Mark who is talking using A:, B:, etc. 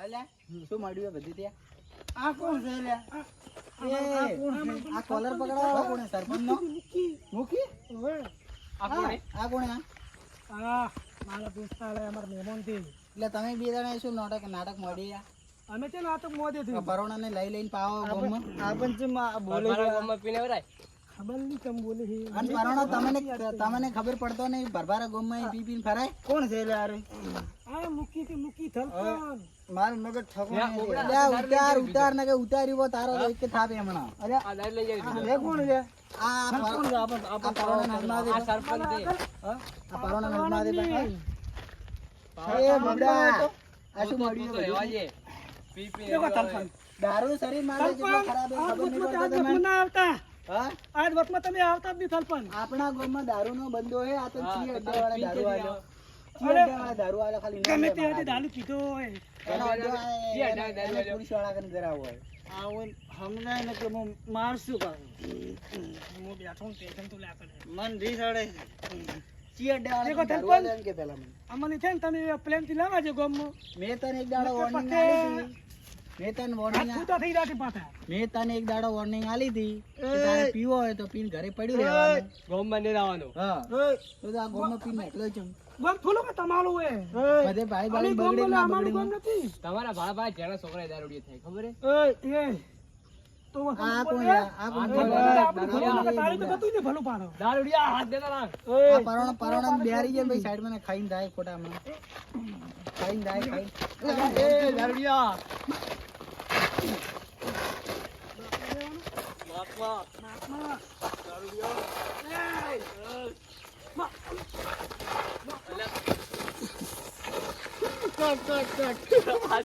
A: અલ્યા શું મળ્યું બધી ત્યાં?
B: આ કોણ છે લે?
A: આ કોલર પકડાવો કોણે? સરપંચ નો મૂકી? આ કોણે?
B: મારા દોસ્તાર અમારા મહેમાન થી.
A: એટલે તમે બે જણા શું નાટક મળી?
B: અમે છે ને આ તો મોદે થી
A: પરોણા ને લઈને પાવો ગોમમાં.
B: આપણ છે બોલે ગોમમાં પીને વરાય ખબર નહીં કેમ બોલે છે.
A: અને પરોણા તમને ખબર પડતો નહીં ભરભારા ગોમમાં પી પીને ફરાય? કોણ છે લે? અરે
B: આ મુકી થલપન
A: મારું મગજ ઠકો ઉતાર ને કે ઉતાર્યો તારો એક થાપે હમણાં. અરે આ લઈ લઈ જાય. એ કોણ છે? આ પરોણા નજમા દે. આ સરપંચ દે. આ પરોણા નજમા દે. એ બડા આ શું મળ્યું? પી પી દેખો થલપન દારૂ શરીર માટે જેટલો ખરાબ છે ખબર નહીં પડતો તમને.
B: આવતા
A: હા
B: આજ વખતમાં તમે આવતા જ નહીં થલપન.
A: આપણા ગામમાં દારૂનો બંધો હે. આ તો ચી અડ્ડાવાળા દારૂ આલ્યો. ચી અડ્ડાવાળા દારૂ આલ્યો ખાલી
B: ગમે તે હતી દારૂ પીધો હોય
A: એનો અડ્ડો એને પોલીસ વાળા કરીને કરાવો હોય.
B: આવો સમજાય ને કે હું મારશું કાં હું બેઠો હું ટેન્શન તો લે કરે મન રીસાડે
A: ચી અડ્ડાવાળા દારૂ આલ્યો એમ કે પહેલા મને.
B: અમને છે ને તમે પ્લેન થી લાવજો ગામમાં.
A: મેં તને એક દાડો વોર્નિંગ આલી હતી. મેં તને વોર્નિંગ એક દાડો વોર્નિંગ આલી હતી કે તારે પીવો હોય તો પીને ઘરે પડ્યું રહેવાનું.
C: ગોમમાં નહીં આવવાનું.
A: હા તો આ ગોમમાં પીને એકલો છું.
B: ગોમ થોડું કે તમારું હે
A: બધે ભાઈ ભાઈ બગડે ના બગડે.
C: તમારા ભાઈ જેના છોકરા દારૂડિયો થાય ખબર હે?
B: તો
A: આ કોણ? આ કોણ?
B: તારી તો કતું ને ભલું પાડો
C: દારૂડિયા હાથ દેતા ના.
A: આ પરોણા બિહારી જાય ભાઈ સાઈડ માં ખાઈને જાય ખોટા હમણાં. ખાઈને જાય ખાઈને.
C: એ દારૂડિયા બાપા દારૂડિયા